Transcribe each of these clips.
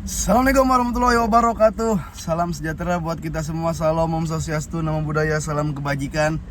Assalamualaikum warahmatullahi wabarakatuh. Salam sejahtera buat kita semua. Salam Om Swastiastu, nama budaya, salam kebajikan.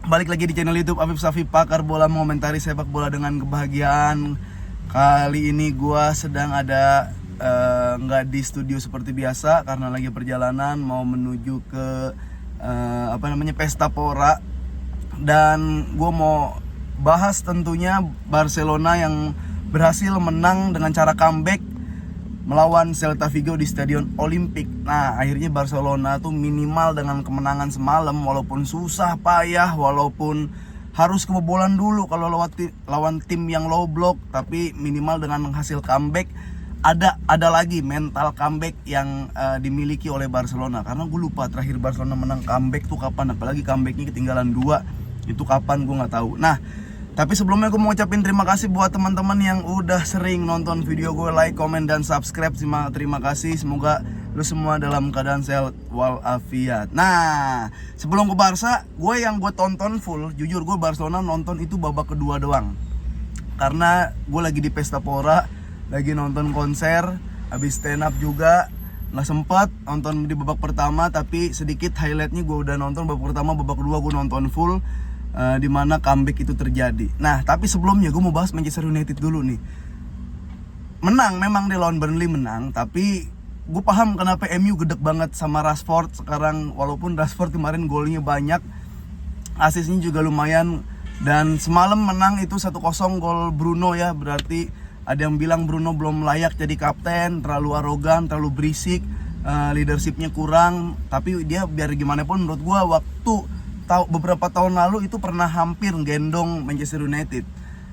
Balik lagi di channel YouTube Afif Safi, pakar bola mengomentari sepak bola dengan kebahagiaan. Kali ini gua sedang ada nggak di studio seperti biasa karena lagi perjalanan mau menuju ke Pesta Pora. Dan gua mau bahas tentunya Barcelona yang berhasil menang dengan cara comeback melawan Celta Vigo di Stadion Olimpik. Nah, akhirnya Barcelona tuh minimal dengan kemenangan semalam, walaupun susah payah, walaupun harus kebobolan dulu kalau lawan tim yang low block, tapi minimal dengan menghasil comeback. Ada lagi mental comeback yang dimiliki oleh Barcelona. Karena gue lupa terakhir Barcelona menang comeback tuh kapan, apalagi comebacknya ketinggalan 2. Itu kapan gue nggak tahu. Nah, tapi sebelumnya gue mau ucapin terima kasih buat teman-teman yang udah sering nonton video gue, like, komen, dan subscribe. Terima kasih, semoga lu semua dalam keadaan sehat walafiat. Nah, sebelum ke Barca, yang gue tonton full, jujur gue Barcelona nonton itu babak kedua doang. Karena gue lagi di Pesta Pora, lagi nonton konser, habis stand up juga. Nggak sempat nonton di babak pertama, tapi sedikit highlightnya gue udah nonton babak pertama, babak kedua gue nonton full. Di mana comeback itu terjadi. Nah, tapi sebelumnya gue mau bahas Manchester United dulu nih. Menang, memang di lawan Burnley menang, tapi gue paham kenapa MU gedek banget sama Rashford sekarang. Walaupun Rashford kemarin golnya banyak, asisnya juga lumayan. Dan semalam menang itu 1-0 gol Bruno ya. Berarti ada yang bilang Bruno belum layak jadi kapten, terlalu arogan, terlalu berisik, leadershipnya kurang. Tapi dia biar gimana pun menurut gue beberapa tahun lalu itu pernah hampir gendong Manchester United.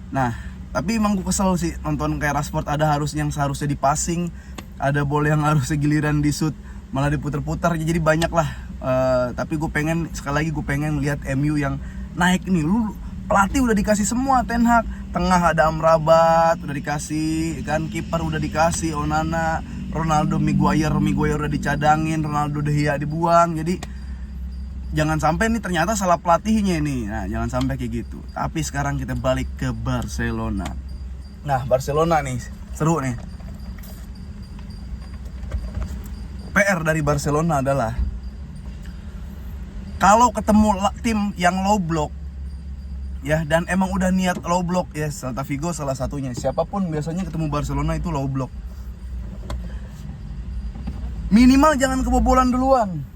Nah, tapi emang gue kesel sih nonton kayak Rashford, ada yang seharusnya di passing, ada bola yang harusnya giliran di shoot malah diputer-puter, jadi banyak lah. Tapi sekali lagi gue pengen lihat MU yang naik nih. Lu pelatih udah dikasih semua, Ten Hag, tengah ada Amrabat udah dikasih kan, kiper udah dikasih Onana, Ronaldo, Maguire udah dicadangin, Ronaldo De Gea dibuang. Jadi jangan sampai nih ternyata salah pelatihnya ini. Nah, jangan sampai kayak gitu. Tapi sekarang kita balik ke Barcelona. Nah, Barcelona nih seru nih. PR dari Barcelona adalah kalau ketemu tim yang low block ya, dan emang udah niat low block ya, Celta Vigo salah satunya. Siapapun biasanya ketemu Barcelona itu low block. Minimal jangan kebobolan duluan.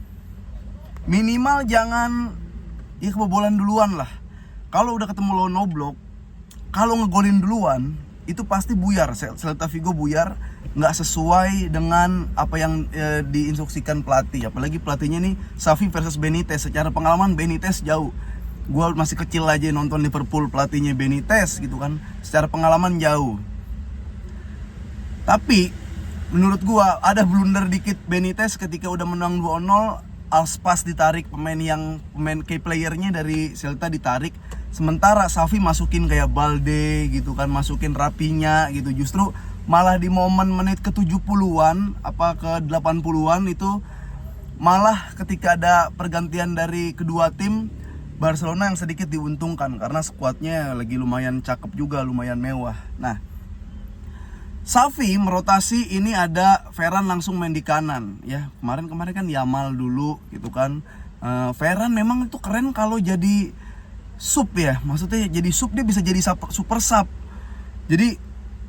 Minimal jangan kebobolan duluan lah. Kalau udah ketemu lawan no block, kalau ngegolin duluan itu pasti buyar. Celta Vigo buyar, nggak sesuai dengan apa yang diinstruksikan pelatih. Apalagi pelatihnya nih Xavi versus Benitez. Secara pengalaman Benitez jauh. Gue masih kecil aja nonton Liverpool, pelatihnya Benitez gitu kan. Secara pengalaman jauh. Tapi menurut gue ada blunder dikit Benitez ketika udah menang 2-0. Aspas ditarik, pemain key playernya dari Celta ditarik, sementara Xavi masukin kayak Balde gitu kan, masukin Rapinya gitu. Justru malah di momen menit ke 70-an apa ke 80-an itu, malah ketika ada pergantian dari kedua tim, Barcelona yang sedikit diuntungkan karena skuadnya lagi lumayan cakep juga, lumayan mewah. Nah, Xavi merotasi, ini ada Ferran langsung main di kanan ya. Kemarin kan Yamal dulu gitu kan. Ferran memang itu keren kalau jadi sub ya. Maksudnya jadi sub, dia bisa jadi super sub. Jadi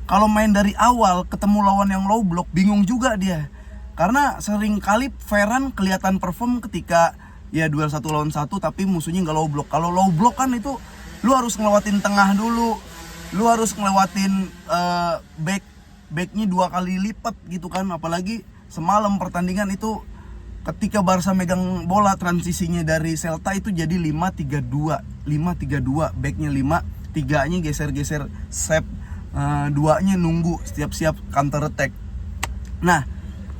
kalau main dari awal ketemu lawan yang low block bingung juga dia. Karena sering kali Ferran kelihatan perform ketika ya duel 1 lawan 1 tapi musuhnya nggak low block. Kalau low block kan itu lu harus ngelewatin tengah dulu. Lu harus ngelewatin backnya 2 kali lipat gitu kan. Apalagi semalam pertandingan itu ketika Barca megang bola, transisinya dari Celta itu jadi 5-3-2, backnya 5, 3-nya geser-geser sep, 2-nya nunggu siap-siap counter attack. Nah,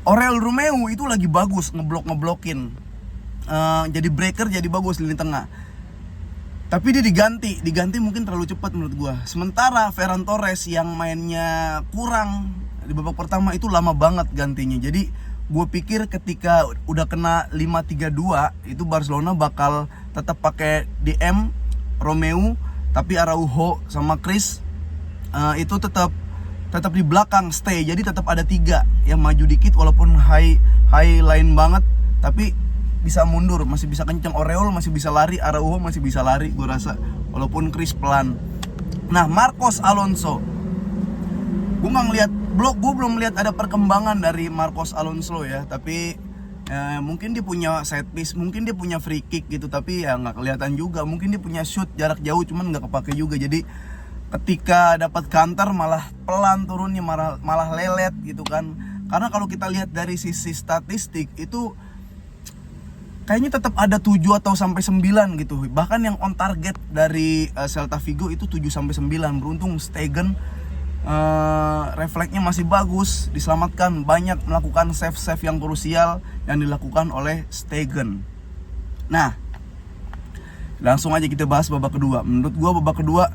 Oriol Romeu itu lagi bagus ngeblokin, jadi breaker, jadi bagus lini tengah. Tapi dia diganti mungkin terlalu cepat menurut gua. Sementara Ferran Torres yang mainnya kurang di babak pertama itu lama banget gantinya. Jadi gua pikir ketika udah kena 5-3-2 itu Barcelona bakal tetap pakai DM Romeu, tapi Araujo sama Chris itu tetap tetap di belakang stay. Jadi tetap ada 3 yang maju dikit walaupun high line banget, tapi bisa mundur, masih bisa kenceng. Oreol masih bisa lari, Araujo masih bisa lari gue rasa, walaupun Chris pelan. Nah, Marcos Alonso, gue nggak ngeliat gue belum lihat ada perkembangan dari Marcos Alonso ya, tapi mungkin dia punya set piece, mungkin dia punya free kick gitu, tapi ya nggak kelihatan juga. Mungkin dia punya shoot jarak jauh, cuman nggak kepake juga. Jadi ketika dapat counter malah pelan turunnya, malah lelet gitu kan. Karena kalau kita lihat dari sisi statistik itu kayaknya tetap ada 7 atau sampai 9 gitu. Bahkan yang on target dari Celta Vigo itu 7 sampai 9. Beruntung Stegen refleksnya masih bagus, diselamatkan. Banyak melakukan save yang krusial yang dilakukan oleh Stegen. Nah, langsung aja kita bahas babak kedua. Menurut gua babak kedua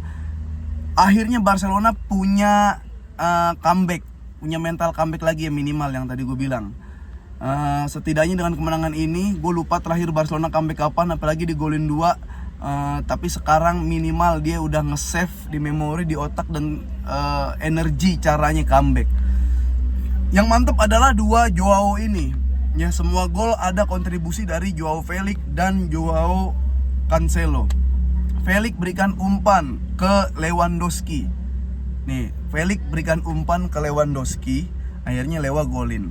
akhirnya Barcelona punya comeback, punya mental comeback lagi ya, minimal yang tadi gue bilang. Setidaknya dengan kemenangan ini, gue lupa terakhir Barcelona comeback kapan, apalagi digolin 2. Tapi sekarang minimal dia udah nge-save di memori, di otak, dan energi caranya comeback. Yang mantep adalah 2 Joao ini. Ya, semua gol ada kontribusi dari Joao Felix dan Joao Cancelo. Felix berikan umpan ke Lewandowski. Nih, Felix berikan umpan ke Lewandowski, akhirnya Lewa golin.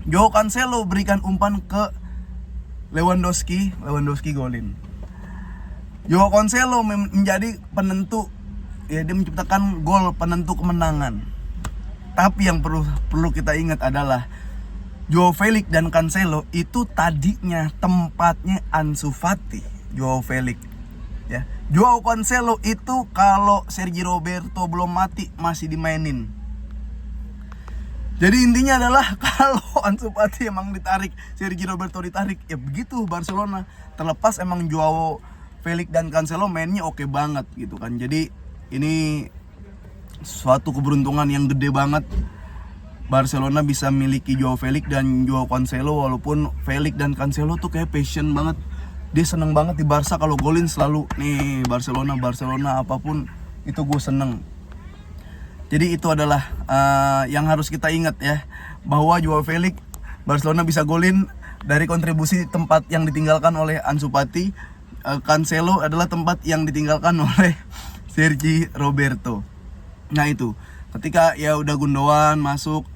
Joao Cancelo berikan umpan ke Lewandowski golin. Joao Cancelo menjadi penentu, ya, dia menciptakan gol penentu kemenangan. Tapi yang perlu kita ingat adalah Joao Felix dan Cancelo itu tadinya tempatnya Ansu Fati. Joao Felix, ya. Joao Cancelo itu kalau Sergi Roberto belum mati masih dimainin. Jadi intinya adalah kalau Ansu Fati emang ditarik, Sergi Roberto ditarik, ya begitu Barcelona. Terlepas emang Joao Felix dan Cancelo mainnya oke banget gitu kan. Jadi ini suatu keberuntungan yang gede banget Barcelona bisa miliki Joao Felix dan Joao Cancelo. Walaupun Felix dan Cancelo tuh kayak passion banget, dia seneng banget di Barca, kalau golin selalu nih Barcelona apapun itu gue seneng. Jadi itu adalah yang harus kita ingat ya, bahwa Joao Felix Barcelona bisa golin dari kontribusi tempat yang ditinggalkan oleh Ansu Fati. Cancelo adalah tempat yang ditinggalkan oleh Sergi Roberto. Nah itu, ketika ya udah Gundogan masuk,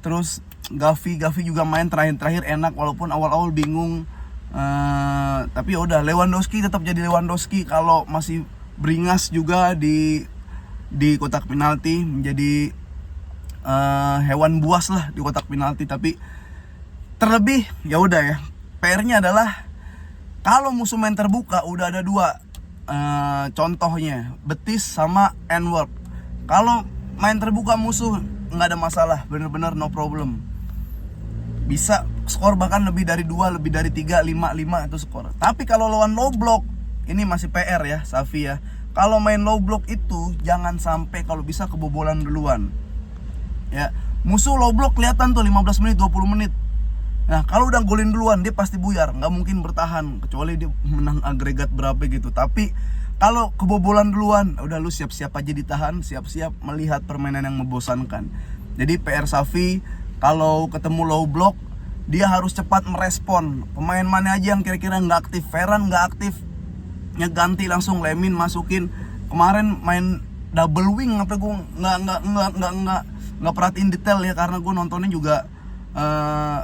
terus Gavi juga main terakhir enak, walaupun awal-awal bingung. Tapi ya udah, Lewandowski tetap jadi Lewandowski. Kalau masih beringas juga di kotak penalti, menjadi hewan buas lah di kotak penalti. Tapi terlebih ya udah ya, PR-nya adalah kalau musuh main terbuka udah ada 2 contohnya, Betis sama Antwerp. Kalau main terbuka musuh nggak ada masalah, bener-bener no problem, bisa skor bahkan lebih dari 2, lebih dari 3, 5 itu skor. Tapi kalau lawan low block, ini masih PR ya Safi ya. Kalau main low block itu jangan sampai kalau bisa kebobolan duluan. Ya, musuh low block kelihatan tuh 15 menit, 20 menit. Nah, kalau udah golin duluan dia pasti buyar, nggak mungkin bertahan kecuali dia menang agregat berapa gitu. Tapi kalau kebobolan duluan, udah lu siap-siap aja ditahan, siap-siap melihat permainan yang membosankan. Jadi PR Safi kalau ketemu low block, dia harus cepat merespon. Pemain mana aja yang kira-kira nggak aktif, Ferran nggak aktif, ganti langsung Lemine masukin. Kemarin main double wing, apa gue nggak perhatiin detail ya, karena gue nontonnya juga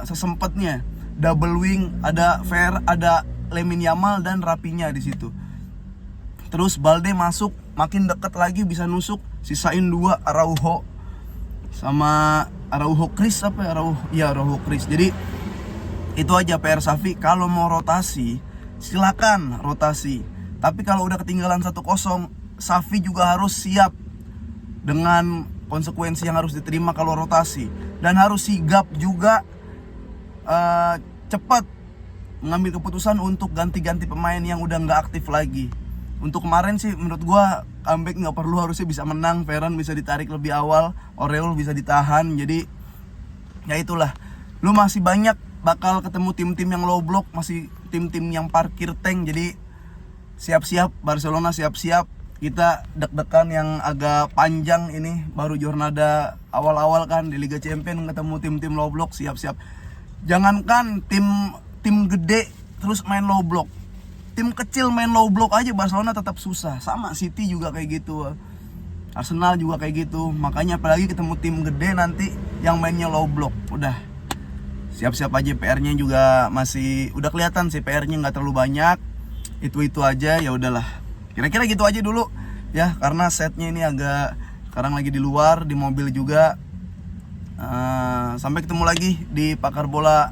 sesempatnya. Double wing, ada ada Lemine Yamal dan Rapinya di situ. Terus Balde masuk, makin dekat lagi bisa nusuk, sisain 2 Araujo sama Araujo Chris Araujo Chris. Jadi itu aja PR Safi. Kalau mau rotasi silakan rotasi, tapi kalau udah ketinggalan 1-0, Safi juga harus siap dengan konsekuensi yang harus diterima kalau rotasi, dan harus sigap juga cepat mengambil keputusan untuk ganti-ganti pemain yang udah nggak aktif lagi. Untuk kemarin sih menurut gua comeback nggak perlu, harusnya bisa menang. Ferran bisa ditarik lebih awal, Oreol bisa ditahan. Jadi ya itulah, lu masih banyak bakal ketemu tim-tim yang low block, masih tim-tim yang parkir tank. Jadi siap-siap Barcelona, siap-siap. kita deg-degan yang agak panjang ini, baru Jornada awal-awal kan di Liga Champions ketemu tim-tim low block, siap-siap. Jangankan tim gede terus main low block, tim kecil main low block aja Barcelona tetap susah. Sama City juga kayak gitu, Arsenal juga kayak gitu. Makanya apalagi ketemu tim gede nanti yang mainnya low block, udah siap-siap aja. PR-nya juga masih udah kelihatan sih, PR-nya nggak terlalu banyak, itu aja. Ya udahlah, kira-kira gitu aja dulu ya, karena setnya ini agak sekarang lagi di luar, di mobil juga. Sampai ketemu lagi di Pakar Bola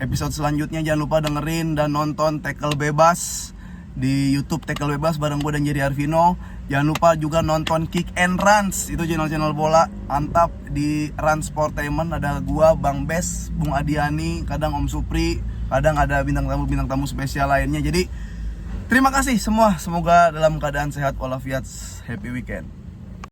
episode selanjutnya. Jangan lupa dengerin dan nonton Tackle Bebas di YouTube, Tackle Bebas bareng gue dan Jerry Arvino. Jangan lupa juga nonton Kick and Runs, itu channel bola mantap di Run Sportainment. Ada gua, Bang Bes, Bung Adiani, kadang Om Supri, kadang ada bintang tamu spesial lainnya. Jadi terima kasih semua, semoga dalam keadaan sehat walafiat. Happy weekend.